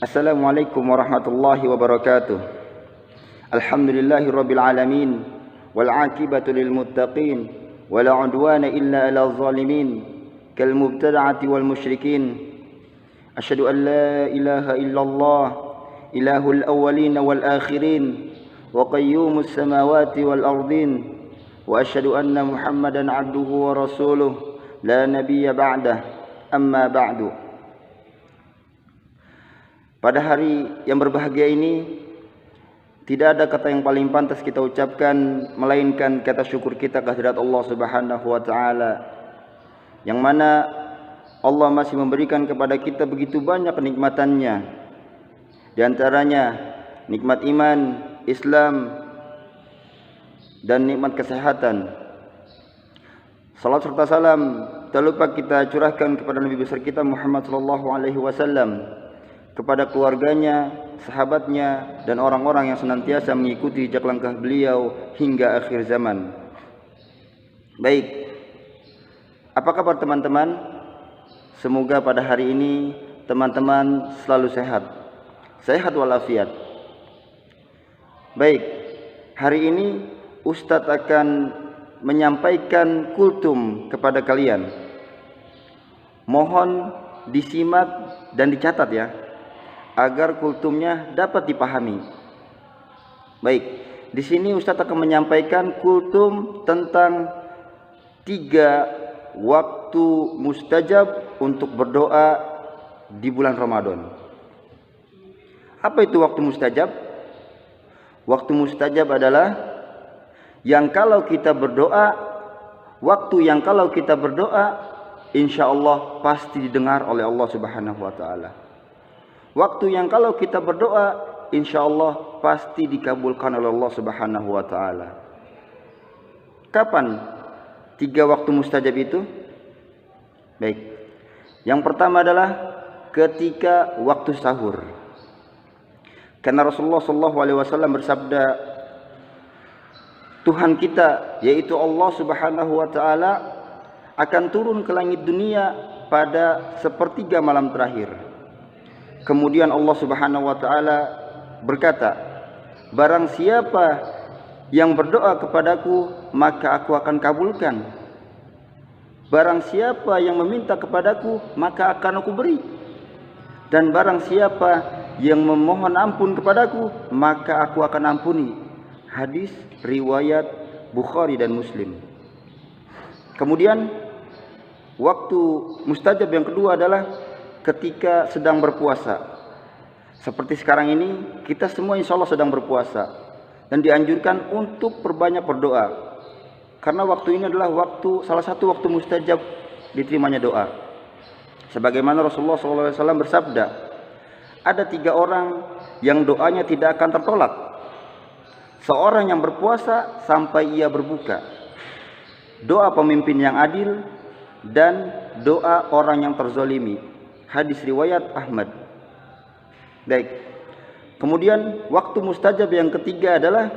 Assalamualaikum warahmatullahi wabarakatuh. Alhamdulillahi rabbil alamin wal aqibatu lil muttaqin wala udwana illa 'alal zalimin kal mubtada'ati wal musyrikin. Asyhadu an la ilaha illallah ilahul awwalin wal akhirin wa qayyumus samawati wal ardin wa asyhadu anna Muhammadan 'abduhu wa rasuluh la nabiyya ba'dah. Amma ba'du. Pada hari yang berbahagia ini, tidak ada kata yang paling pantas kita ucapkan melainkan kata syukur kita kehadirat Allah Subhanahu wa taala, yang mana Allah masih memberikan kepada kita begitu banyak kenikmatannya. Di antaranya nikmat iman, Islam, dan nikmat kesehatan. Salat serta salam tak lupa kita curahkan kepada Nabi besar kita Muhammad sallallahu alaihi wasallam, kepada keluarganya, sahabatnya, dan orang-orang yang senantiasa mengikuti jejak langkah beliau hingga akhir zaman. Baik, apa kabar teman-teman? Semoga pada hari ini teman-teman selalu sehat walafiat. Baik, hari ini Ustadz akan menyampaikan kultum kepada kalian. Mohon disimak dan dicatat ya, agar kultumnya dapat dipahami. Baik, di sini Ustadz akan menyampaikan kultum tentang 3 waktu mustajab untuk berdoa di bulan Ramadan. Apa itu waktu mustajab? Waktu mustajab adalah yang kalau kita berdoa, waktu yang kalau kita berdoa, insya Allah pasti didengar oleh Allah Subhanahu wa taala. Waktu yang kalau kita berdoa, insya Allah pasti dikabulkan oleh Allah Subhanahu wa taala. Kapan 3 waktu mustajab itu? Baik. Yang pertama adalah ketika waktu sahur. Karena Rasulullah SAW bersabda, Tuhan kita yaitu Allah Subhanahu wa taala akan turun ke langit dunia pada sepertiga malam terakhir. Kemudian Allah Subhanahu wa taala berkata, barang siapa yang berdoa kepadaku, maka aku akan kabulkan. Barang siapa yang meminta kepadaku, maka akan aku beri. Dan barang siapa yang memohon ampun kepadaku, maka aku akan ampuni. Hadis riwayat Bukhari dan Muslim. Kemudian waktu mustajab yang kedua adalah ketika sedang berpuasa. Seperti sekarang ini kita semua insya Allah sedang berpuasa, dan dianjurkan untuk perbanyak berdoa, karena waktu ini adalah salah satu waktu mustajab diterimanya doa. Sebagaimana Rasulullah SAW bersabda, ada 3 orang yang doanya tidak akan tertolak. Seorang yang berpuasa sampai ia berbuka, doa pemimpin yang adil, dan doa orang yang terzolimi. Hadis riwayat Ahmad. Baik. Kemudian waktu mustajab yang ketiga adalah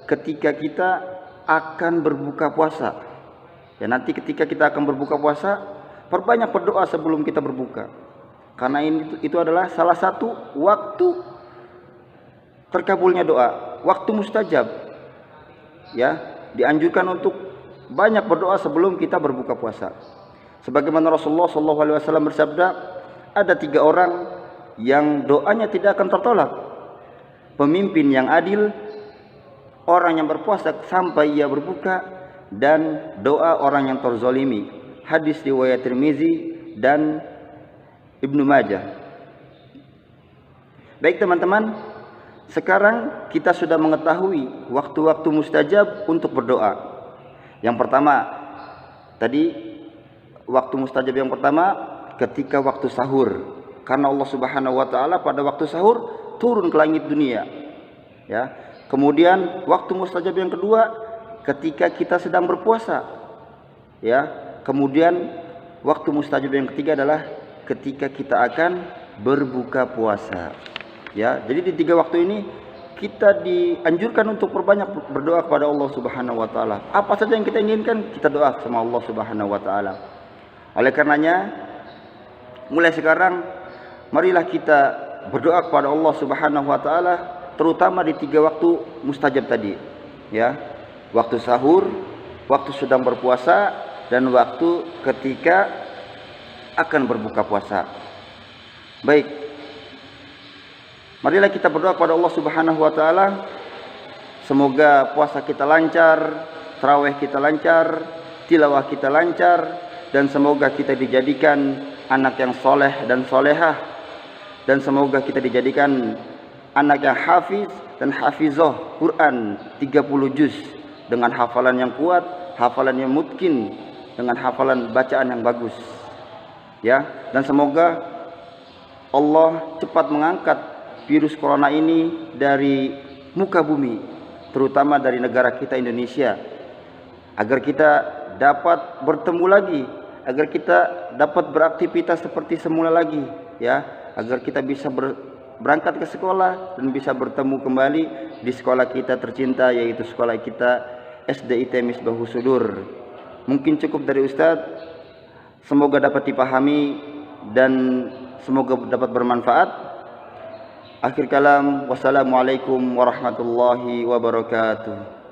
ketika kita akan berbuka puasa. Ya, nanti ketika kita akan berbuka puasa, perbanyak berdoa sebelum kita berbuka. Karena itu adalah salah satu waktu terkabulnya doa, waktu mustajab. Ya, dianjurkan untuk banyak berdoa sebelum kita berbuka puasa. Sebagaimana Rasulullah SAW bersabda, ada 3 orang yang doanya tidak akan tertolak. Pemimpin yang adil, orang yang berpuasa sampai ia berbuka, dan doa orang yang terzolimi. Hadis riwayat Tirmizi dan Ibnu Majah. Baik teman-teman, sekarang kita sudah mengetahui waktu-waktu mustajab untuk berdoa. Yang pertama, tadi waktu mustajab yang pertama ketika waktu sahur, karena Allah Subhanahu wa taala pada waktu sahur turun ke langit dunia. Ya. Kemudian waktu mustajab yang kedua ketika kita sedang berpuasa. Ya. Kemudian waktu mustajab yang ketiga adalah ketika kita akan berbuka puasa. Ya. Jadi di 3 waktu ini kita dianjurkan untuk perbanyak berdoa kepada Allah Subhanahu wa taala. Apa saja yang kita inginkan, kita doa sama Allah Subhanahu wa taala. Oleh karenanya, mulai sekarang marilah kita berdoa kepada Allah Subhanahu wa taala, terutama di 3 waktu mustajab tadi, ya. Waktu sahur, waktu sedang berpuasa, dan waktu ketika akan berbuka puasa. Baik. Marilah kita berdoa kepada Allah Subhanahu wa taala, semoga puasa kita lancar, tarawih kita lancar, tilawah kita lancar, dan semoga kita dijadikan anak yang soleh dan solehah, dan semoga kita dijadikan anak yang hafiz dan hafizah Quran 30 juz dengan hafalan yang kuat, hafalan yang mungkin, dengan hafalan bacaan yang bagus, ya. Dan semoga Allah cepat mengangkat virus corona ini dari muka bumi, terutama dari negara kita Indonesia, agar kita dapat bertemu lagi, agar kita dapat beraktivitas seperti semula lagi, ya, agar kita bisa berangkat ke sekolah dan bisa bertemu kembali di sekolah kita tercinta, yaitu sekolah kita SDIT Misbahus Sudur. Mungkin cukup dari Ustadz, semoga dapat dipahami dan semoga dapat bermanfaat. Akhir kalam, wassalamualaikum warahmatullahi wabarakatuh.